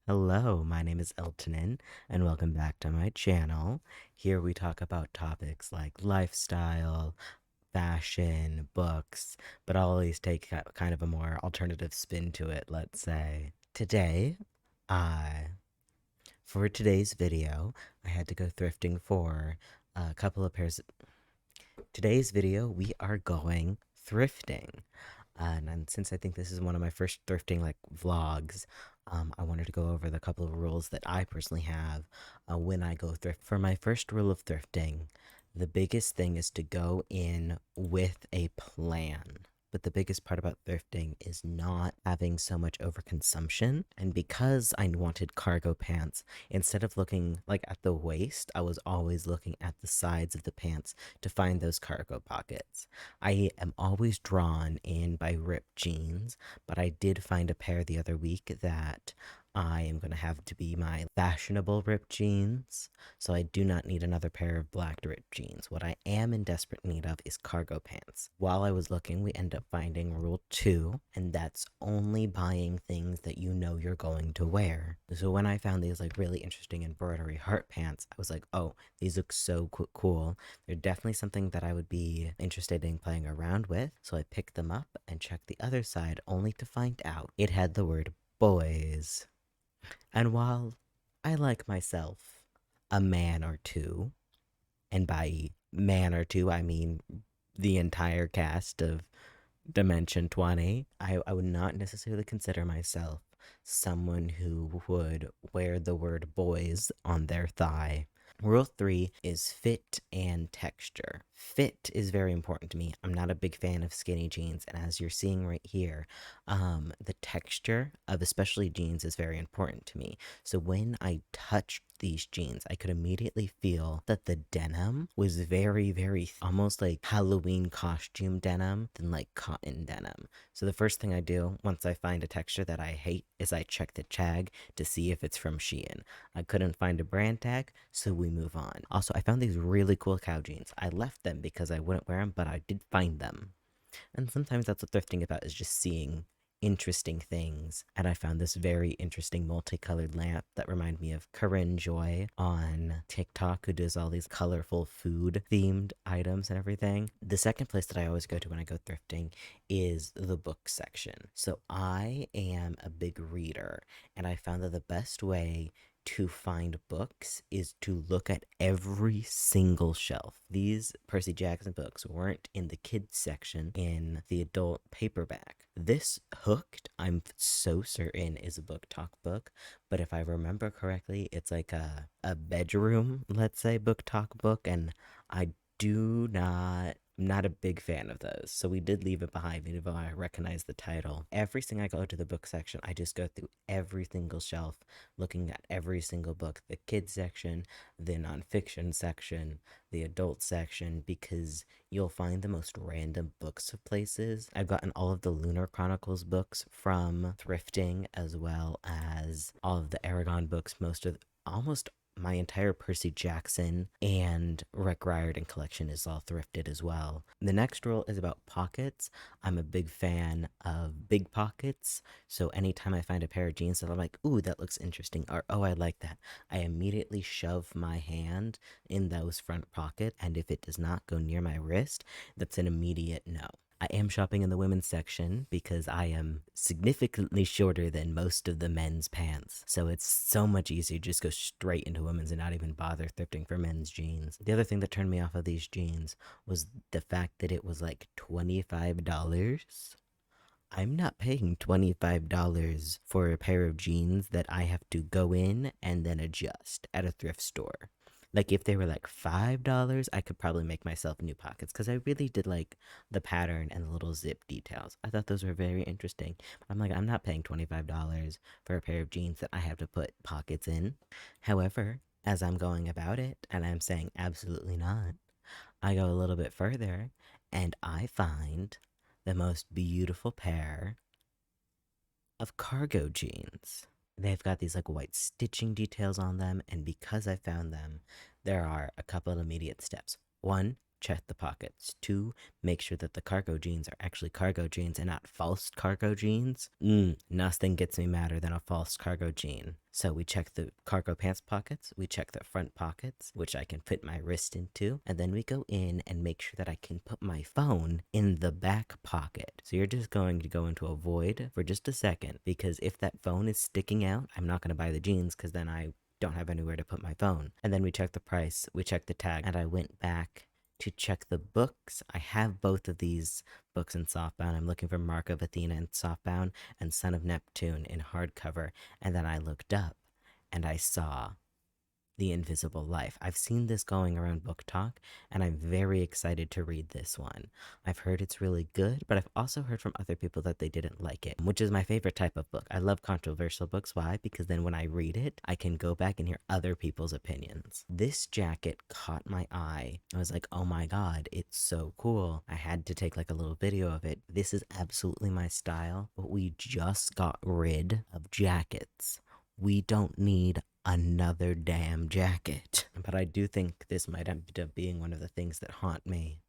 Hello, my name is Eltonin, and welcome back to my channel. Here we talk about topics like lifestyle, fashion, books, but I'll always take kind of a more alternative spin to it, let's say. Today, I, for today's video, I had to go thrifting for a couple of pairs. Today's video, we are going thrifting. And since I think this is one of my first thrifting like vlogs, I wanted to go over the couple of rules that I personally have when I go thrift. For my first rule of thrifting, the biggest thing is to go in with a plan. But the biggest part about thrifting is not having so much overconsumption. And because I wanted cargo pants, instead of looking like at the waist, I was always looking at the sides of the pants to find those cargo pockets. I am always drawn in by ripped jeans, but I did find a pair the other week that I am going to have to be my fashionable ripped jeans. So I do not need another pair of black ripped jeans. What I am in desperate need of is cargo pants. While I was looking, we end up finding rule 2, and that's only buying things that you know you're going to wear. So when I found these like really interesting embroidery heart pants, I was like, oh, these look so cool. They're definitely something that I would be interested in playing around with. So I picked them up and checked the other side only to find out it had the word boys. And while I like myself a man or two, and by man or two I mean the entire cast of Dimension 20, I would not necessarily consider myself someone who would wear the word boys on their thigh. Rule 3 is fit and texture. Fit is very important to me. I'm not a big fan of skinny jeans, and as you're seeing right here, the texture of especially jeans is very important to me. So when I touched these jeans, I could immediately feel that the denim was very, almost like Halloween costume denim than like cotton denim. So the first thing I do once I find a texture that I hate is I check the tag to see if it's from Shein. I couldn't find a brand tag, so we move on. Also, I found these really cool cow jeans. I left them because I wouldn't wear them, but I did find them. And sometimes that's what thrifting about, is just seeing interesting things. And I found this very interesting multicolored lamp that reminded me of Corinne Joy on TikTok, who does all these colorful food themed items and everything. The second place that I always go to when I go thrifting is the book section. So I am a big reader, and I found that the best way to find books is to look at every single shelf. These Percy Jackson books weren't in the kids section in the adult paperback. This Hooked, I'm so certain, is a book talk book, but if I remember correctly, it's like a bedroom, let's say, book talk book, and I do not I'm not a big fan of those, so we did leave it behind, even though I recognize the title. Every time I go to the book section, I just go through every single shelf, looking at every single book, the kids section, the nonfiction section, the adult section, because you'll find the most random books of places. I've gotten all of the Lunar Chronicles books from thrifting, as well as all of the Aragon books, almost my entire Percy Jackson and Rick Riordan collection is all thrifted as well. The next rule is about pockets. I'm a big fan of big pockets, so anytime I find a pair of jeans that I'm like, ooh, that looks interesting, or oh, I like that, I immediately shove my hand in those front pockets, and if it does not go near my wrist, that's an immediate no. I am shopping in the women's section because I am significantly shorter than most of the men's pants. So it's so much easier to just go straight into women's and not even bother thrifting for men's jeans. The other thing that turned me off of these jeans was the fact that it was like $25. I'm not paying $25 for a pair of jeans that I have to go in and then adjust at a thrift store. Like if they were like $5, I could probably make myself new pockets, because I really did like the pattern and the little zip details. I thought those were very interesting. But I'm like, I'm not paying $25 for a pair of jeans that I have to put pockets in. However, as I'm going about it, and I'm saying absolutely not, I go a little bit further and I find the most beautiful pair of cargo jeans. They've got these like white stitching details on them, and because I found them, there are a couple of immediate steps. One, check the pockets. 2, make sure that the cargo jeans are actually cargo jeans and not false cargo jeans. Nothing gets me madder than a false cargo jean. So we check the cargo pants pockets, we check the front pockets, which I can fit my wrist into, and then we go in and make sure that I can put my phone in the back pocket. So you're just going to go into a void for just a second, because if that phone is sticking out, I'm not going to buy the jeans because then I don't have anywhere to put my phone. And then we check the price, we check the tag, and I went back to check the books. I have both of these books in softbound. I'm looking for Mark of Athena in softbound and Son of Neptune in hardcover. And then I looked up and I saw The Invisible Life. I've seen this going around Book Talk, and I'm very excited to read this one. I've heard it's really good, but I've also heard from other people that they didn't like it, which is my favorite type of book. I love controversial books. Why? Because then when I read it, I can go back and hear other people's opinions. This jacket caught my eye. I was like, oh my god, it's so cool. I had to take like a little video of it. This is absolutely my style, but we just got rid of jackets. We don't need another damn jacket. But I do think this might end up being one of the things that haunt me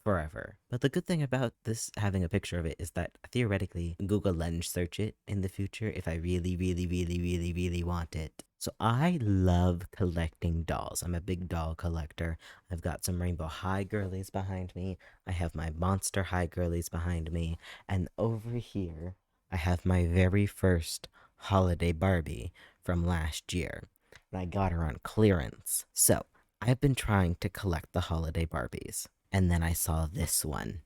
forever. But the good thing about this having a picture of it is that theoretically Google Lens search it in the future if I really, really, really, really, really want it. So I love collecting dolls. I'm a big doll collector. I've got some Rainbow High girlies behind me. I have my Monster High girlies behind me. And over here, I have my very first holiday Barbie from last year. And I got her on clearance. So I've been trying to collect the holiday Barbies. And then I saw this one.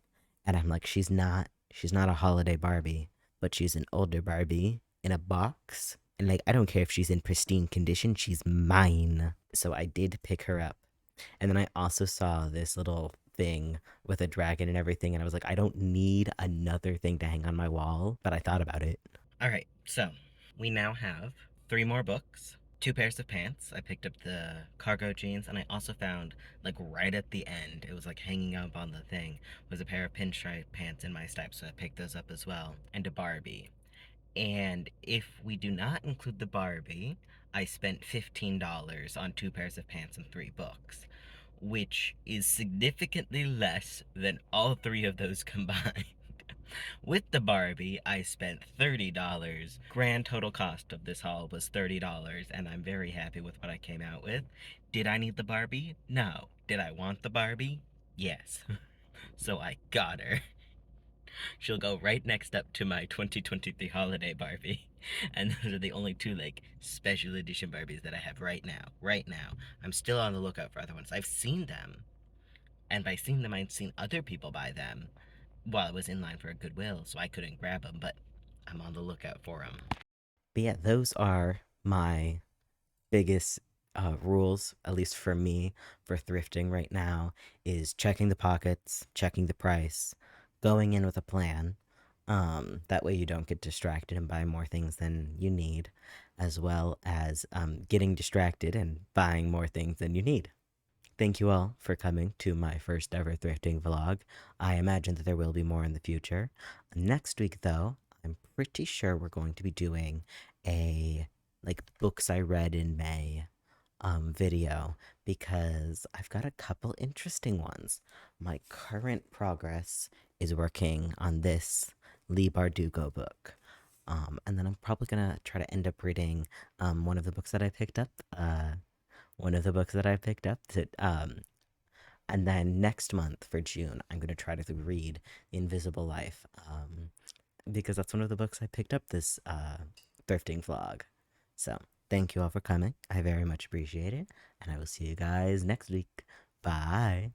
And I'm like, she's not a holiday Barbie, but she's an older Barbie in a box. And like, I don't care if she's in pristine condition, she's mine. So I did pick her up. And then I also saw this little thing with a dragon and everything, and I was like, I don't need another thing to hang on my wall, but I thought about it. All right, so we now have 3 more books, 2 pairs of pants. I picked up the cargo jeans, and I also found, like, right at the end, it was like hanging up on the thing, was a pair of pinstripe pants in my style, so I picked those up as well, and a Barbie. And if we do not include the Barbie, I spent $15 on 2 pairs of pants and 3 books, which is significantly less than all 3 of those combined. With the Barbie, I spent $30. Grand total cost of this haul was $30, and I'm very happy with what I came out with. Did I need the Barbie? No. Did I want the Barbie? Yes. So I got her. She'll go right next up to my 2023 holiday Barbie. And those are the only 2 like special edition Barbies that I have right now. Right now. I'm still on the lookout for other ones. I've seen them. And by seeing them, I'd seen other people buy them while I was in line for a Goodwill, so I couldn't grab them, but I'm on the lookout for them. But yeah, those are my biggest rules, at least for me, for thrifting right now, is checking the pockets, checking the price, going in with a plan. That way you don't get distracted and buy more things than you need, as well as getting distracted and buying more things than you need. Thank you all for coming to my first ever thrifting vlog. I imagine that there will be more in the future. Next week, though, I'm pretty sure we're going to be doing a like books I read in May video, because I've got a couple interesting ones. My current progress is working on this Lee Bardugo book. And then I'm probably gonna try to end up reading one of the books that I picked up. And then next month for June, I'm gonna try to read The Invisible Life, because that's one of the books I picked up this thrifting vlog. So thank you all for coming. I very much appreciate it, and I will see you guys next week. Bye.